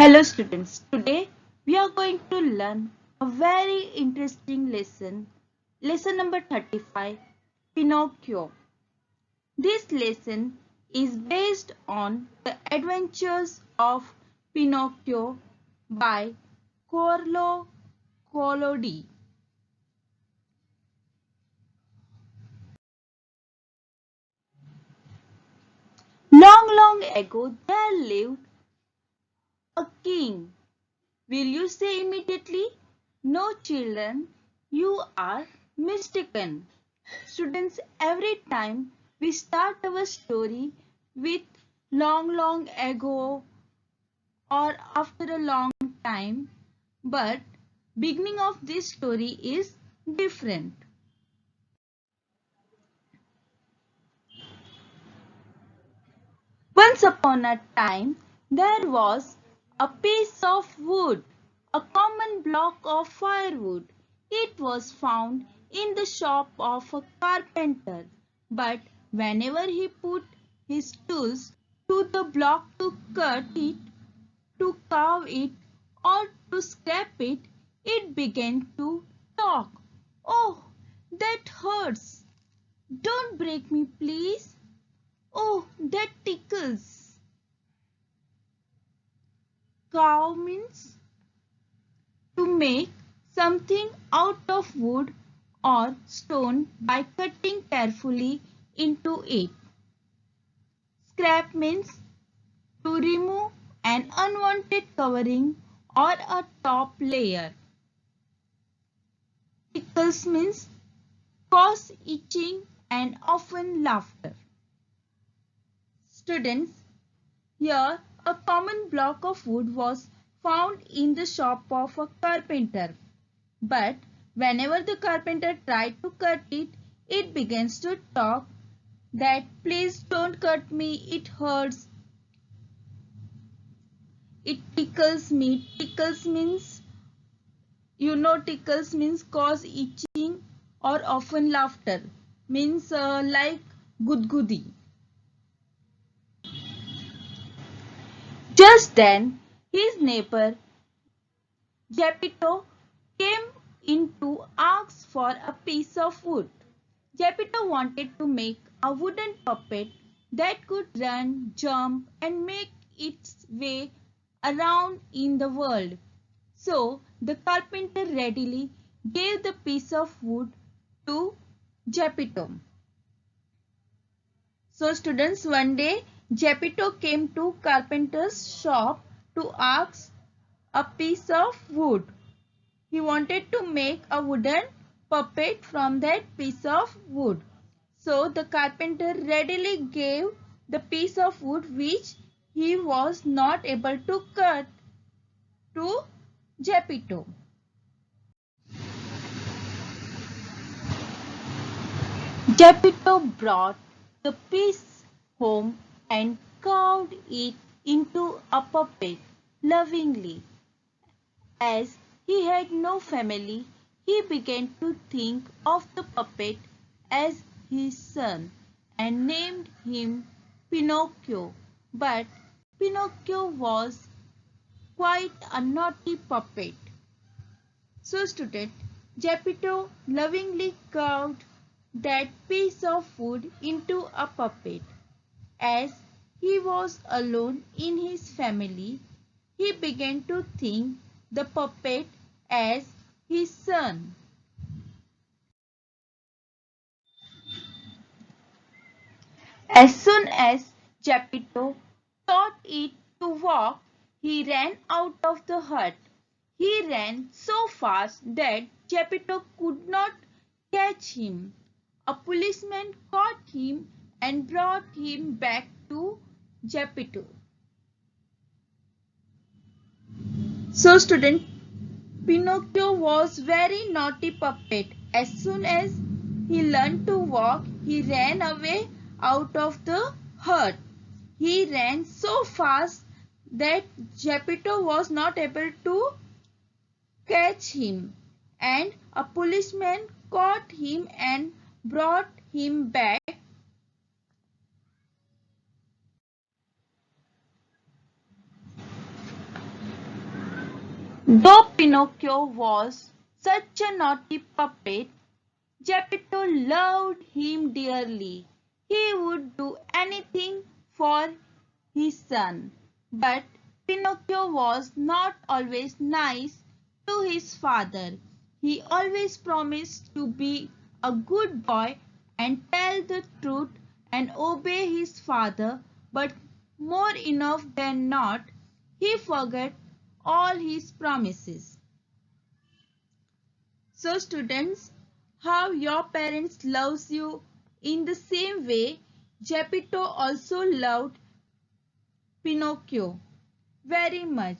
Hello students, today we are going to learn a very interesting lesson. Lesson number 35, Pinocchio. This lesson is based on the Adventures of Pinocchio by Carlo Collodi. Long ago there lived a king. Will you say immediately? No children, you are mistaken. Students, every time we start our story with long ago or after a long time, but beginning of this story is different. Once upon a time, there was a piece of wood, a common block of firewood. It was found in the shop of a carpenter, but whenever he put his tools to the block to cut it, to carve it, or to scrape it, it began to talk. "Oh, that hurts! Don't break me, please! Oh, that tickles!" Carve means to make something out of wood or stone by cutting carefully into it. Scrap means to remove an unwanted covering or a top layer. Tickles means cause itching and often laughter. Students, here a common block of wood was found in the shop of a carpenter. But whenever the carpenter tried to cut it, it begins to talk that "please don't cut me, it hurts, it tickles me." Tickles means, tickles means cause itching or often laughter. Means like gudgudi. Just then, his neighbor Geppetto came in to ask for a piece of wood. Geppetto wanted to make a wooden puppet that could run, jump, and make its way around in the world. So the carpenter readily gave the piece of wood to Geppetto. So students, one day Geppetto came to carpenter's shop to ask a piece of wood. He wanted to make a wooden puppet from that piece of wood. So the carpenter readily gave the piece of wood which he was not able to cut to Geppetto. Geppetto brought the piece home and carved it into a puppet lovingly. As he had no family, he began to think of the puppet as his son and named him Pinocchio. But Pinocchio was quite a naughty puppet. So student, Geppetto lovingly carved that piece of wood into a puppet. As he was alone in his family, he began to think the puppet as his son. As soon as Geppetto taught it to walk, he ran out of the hut. He ran so fast that Geppetto could not catch him. A policeman caught him and brought him back to Geppetto. So student, Pinocchio was very naughty puppet. As soon as he learned to walk, he ran away out of the hut. He ran so fast that Geppetto was not able to catch him, and a policeman caught him and brought him back. Though Pinocchio was such a naughty puppet, Geppetto loved him dearly. He would do anything for his son. But Pinocchio was not always nice to his father. He always promised to be a good boy and tell the truth and obey his father, but more enough than not, he forgot all his promises. So students, how your parents loves you in the same way, Geppetto also loved Pinocchio very much.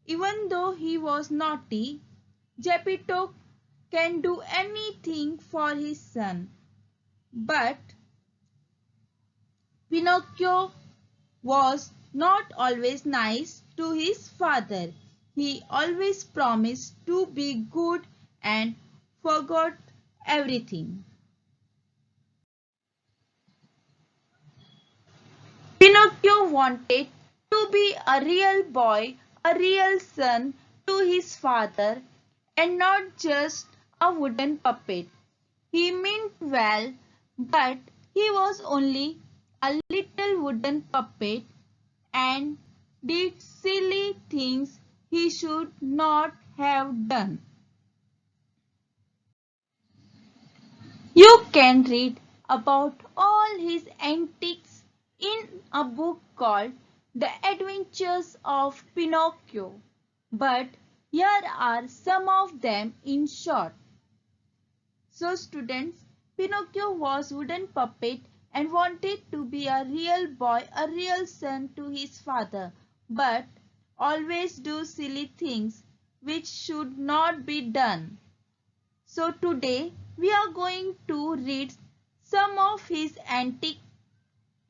Even though he was naughty, Geppetto can do anything for his son. But Pinocchio was not always nice to his father. He always promised to be good and forgot everything. Pinocchio wanted to be a real boy, a real son to his father, and not just a wooden puppet. He meant well, but he was only a little wooden puppet and did silly things he should not have done. You can read about all his antics in a book called The Adventures of Pinocchio, but here are some of them in short. So students, Pinocchio was wooden puppet and wanted to be a real boy, a real son to his father, but always do silly things which should not be done. So today we are going to read some of his antics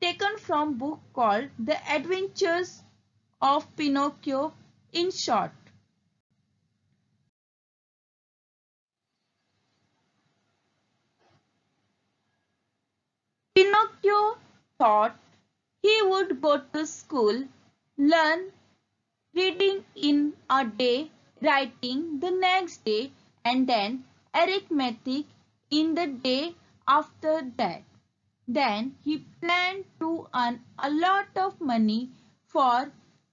taken from book called The Adventures of Pinocchio in short. Pinocchio thought he would go to school, learn reading in a day, writing the next day, and then arithmetic in the day after that. Then he planned to earn a lot of money for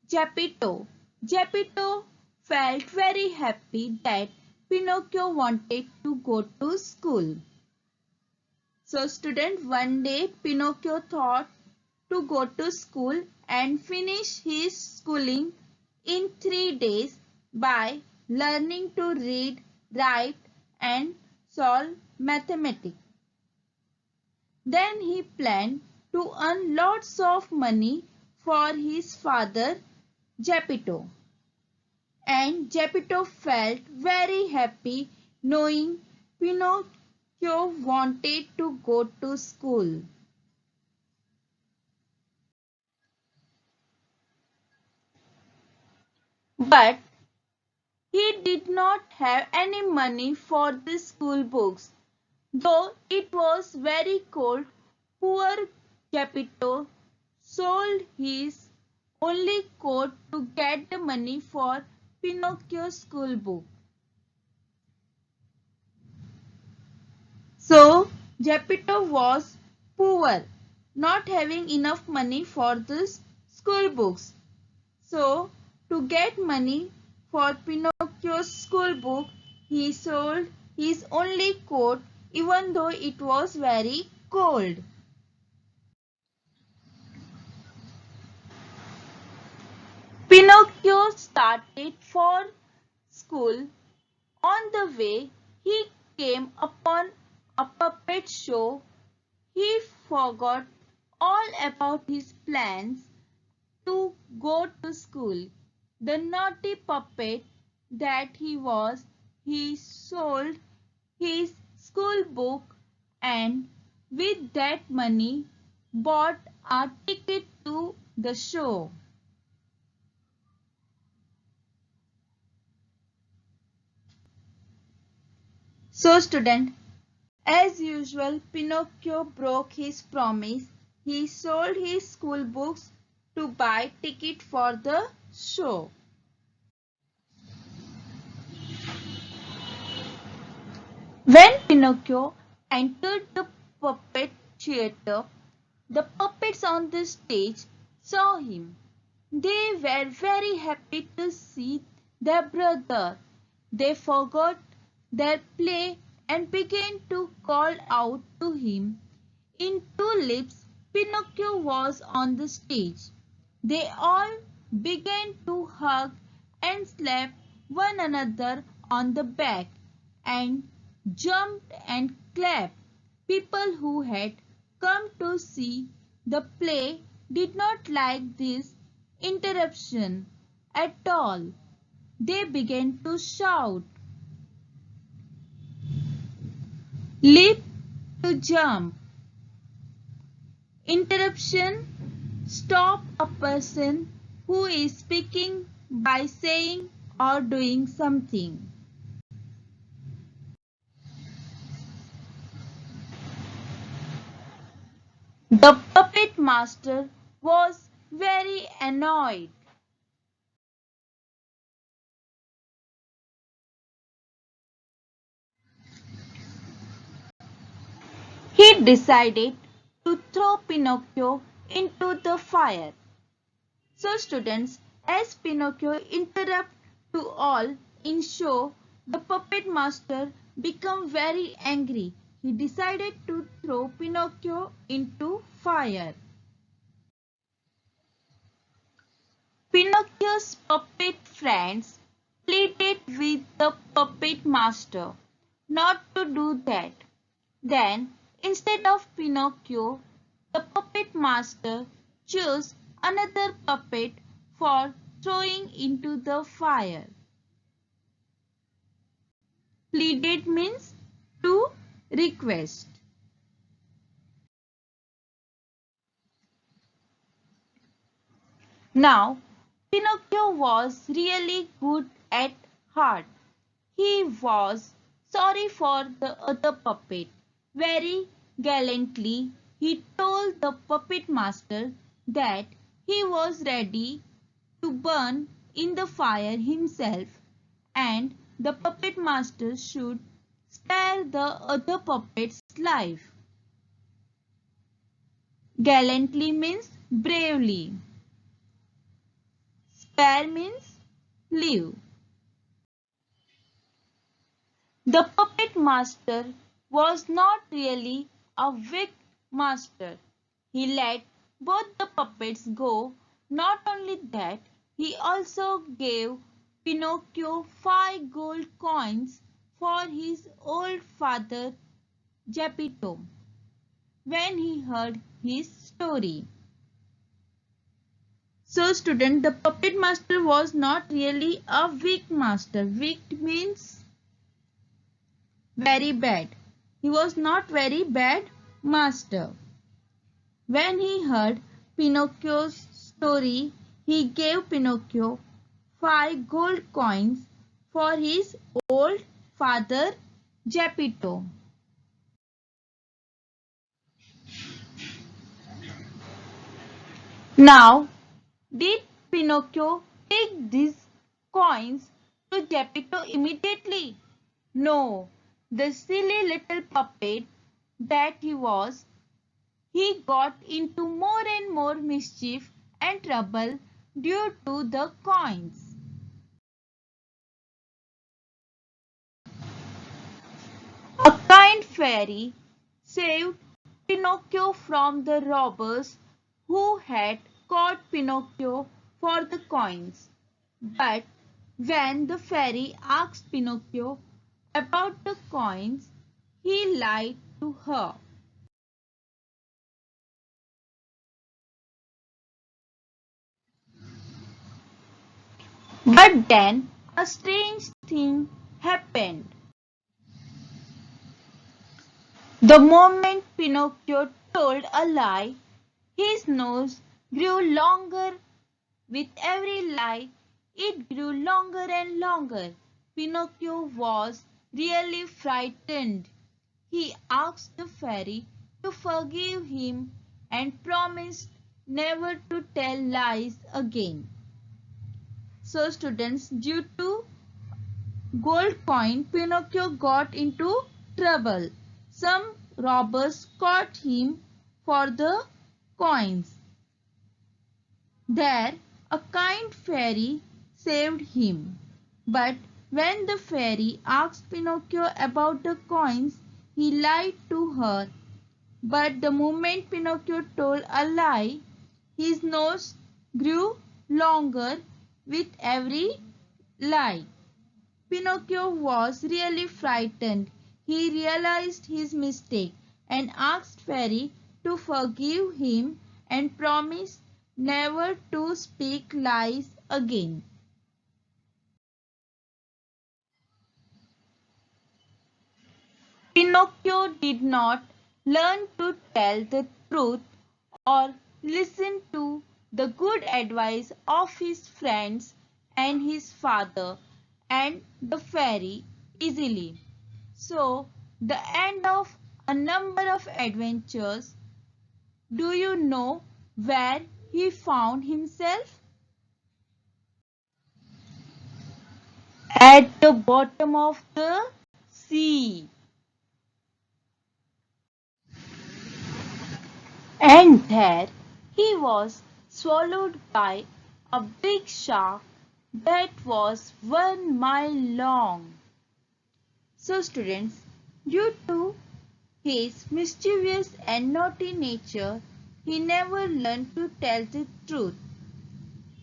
Geppetto. Geppetto felt very happy that Pinocchio wanted to go to school. So student, one day Pinocchio thought to go to school and finish his schooling in 3 days by learning to read, write and solve mathematics. Then he planned to earn lots of money for his father Geppetto. And Geppetto felt very happy knowing Pinocchio wanted to go to school. But he did not have any money for the school books. Though it was very cold, poor Geppetto sold his only coat to get the money for Pinocchio's school book. So Geppetto was poor, not having enough money for the school books. So to get money for Pinocchio's school book, he sold his only coat even though it was very cold. Pinocchio started for school. On the way, he came upon a puppet show. He forgot all about his plans to go to school. The naughty puppet that he was, he sold his school book and with that money bought a ticket to the show. So student, as usual, Pinocchio broke his promise. He sold his school books to buy ticket for the show. When Pinocchio entered the puppet theater, the puppets on the stage saw him. They were very happy to see their brother. They forgot their play and began to call out to him. In tulips, Pinocchio was on the stage. They all began to hug and slap one another on the back and jumped and clapped. People who had come to see the play did not like this interruption at all. They began to shout, leap to jump. Interruption: stop a person who is speaking by saying or doing something. The puppet master was very annoyed. He decided to throw Pinocchio into the fire. So students, as Pinocchio interrupted to all in show, the puppet master became very angry. He decided to throw Pinocchio into fire. Pinocchio's puppet friends pleaded with the puppet master not to do that. Then, instead of Pinocchio, the puppet master chose another puppet for throwing into the fire. Pleaded means to request. Now, Pinocchio was really good at heart. He was sorry for the other puppet. Very gallantly, he told the puppet master that he was ready to burn in the fire himself and the puppet master should spare the other puppet's life. Gallantly means bravely. Spare means live. The puppet master was not really a weak master. He let both the puppets go. Not only that, he also gave Pinocchio 5 gold coins for his old father Geppetto when he heard his story. So student, the puppet master was not really a weak master. Weak means very bad. He was not very bad master. When he heard Pinocchio's story, he gave Pinocchio 5 gold coins for his old father Geppetto. Now, did Pinocchio take these coins to Geppetto immediately? No, the silly little puppet that he was, he got into more and more mischief and trouble due to the coins. A kind fairy saved Pinocchio from the robbers who had caught Pinocchio for the coins. But when the fairy asked Pinocchio about the coins, he lied to her. But then a strange thing happened. The moment Pinocchio told a lie, his nose grew longer. With every lie, it grew longer and longer. Pinocchio was really frightened. He asked the fairy to forgive him and promised never to tell lies again. So students, due to gold coin, Pinocchio got into trouble. Some robbers caught him for the coins. There, a kind fairy saved him. But when the fairy asked Pinocchio about the coins, he lied to her. But the moment Pinocchio told a lie, his nose grew longer with every lie. Pinocchio was really frightened. He realized his mistake and asked Fairy to forgive him and promised never to speak lies again. Pinocchio did not learn to tell the truth or listen to the good advice of his friends and his father and the fairy easily. So, the end of a number of adventures. Do you know where he found himself? At the bottom of the sea. And there he was swallowed by a big shark that was 1 mile long. So students, due to his mischievous and naughty nature, he never learned to tell the truth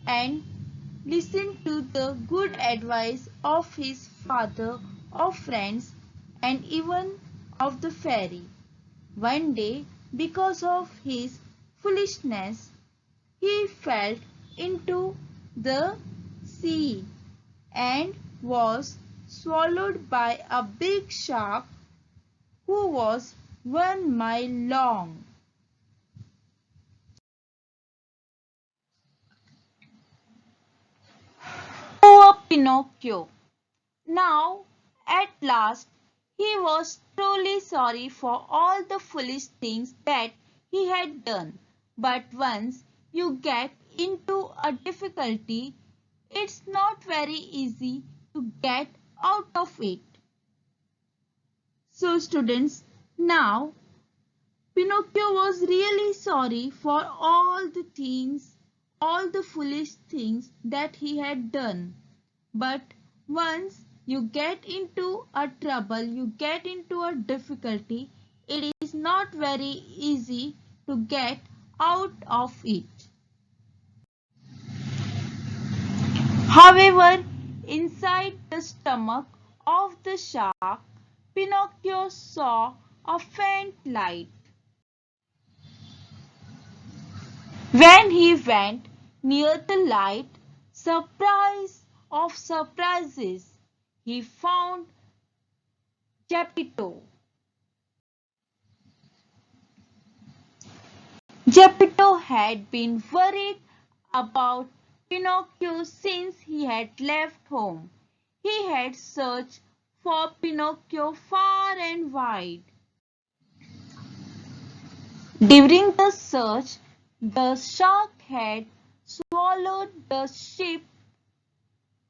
and listen to the good advice of his father, of friends, and even of the fairy. One day, because of his foolishness, he fell into the sea and was swallowed by a big shark who was 1 mile long. Poor Pinocchio! Now, at last, he was truly sorry for all the foolish things that he had done. But once you get into a difficulty, it's not very easy to get out of it. So students, now Pinocchio was really sorry for all the things, all the foolish things that he had done. But once you get into a trouble, you get into a difficulty, it is not very easy to get out of it. However, inside the stomach of the shark, Pinocchio saw a faint light. When he went near the light, surprise of surprises, he found Geppetto. Geppetto had been worried about Pinocchio since he had left home. He had searched for Pinocchio far and wide. During the search, the shark had swallowed the ship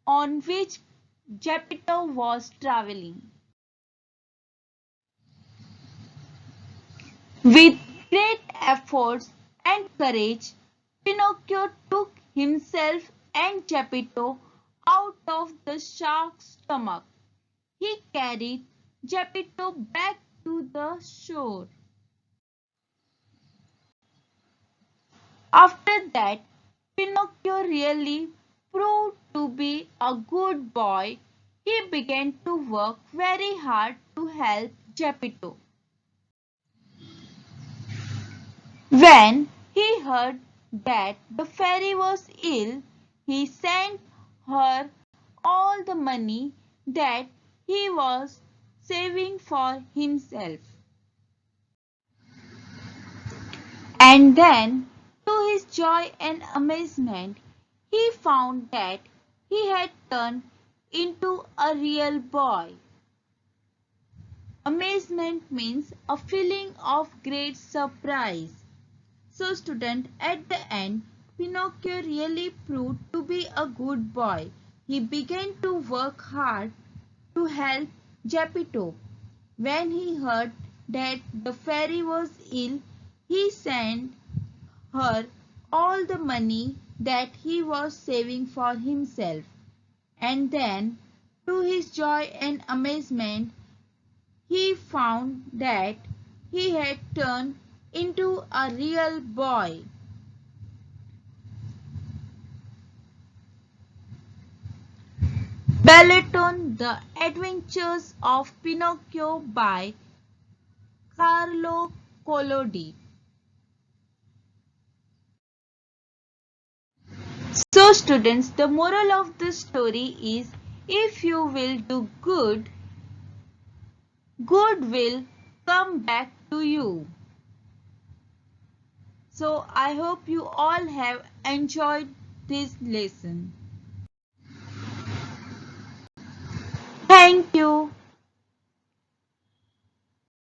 on which Geppetto was traveling. With great efforts and courage, Pinocchio took himself and Geppetto out of the shark's stomach. He carried Geppetto back to the shore. After that, Pinocchio really proved to be a good boy. He began to work very hard to help Geppetto. When he heard that the fairy was ill, he sent her all the money that he was saving for himself. And then, to his joy and amazement, he found that he had turned into a real boy. Amazement means a feeling of great surprise. So student, at the end, Pinocchio really proved to be a good boy. He began to work hard to help Geppetto. When he heard that the fairy was ill, he sent her all the money that he was saving for himself. And then, to his joy and amazement, he found that he had turned into a real boy. Balleton The Adventures of Pinocchio by Carlo Collodi. So students, the moral of the story is if you will do good, good will come back to you. So I hope you all have enjoyed this lesson. Thank you.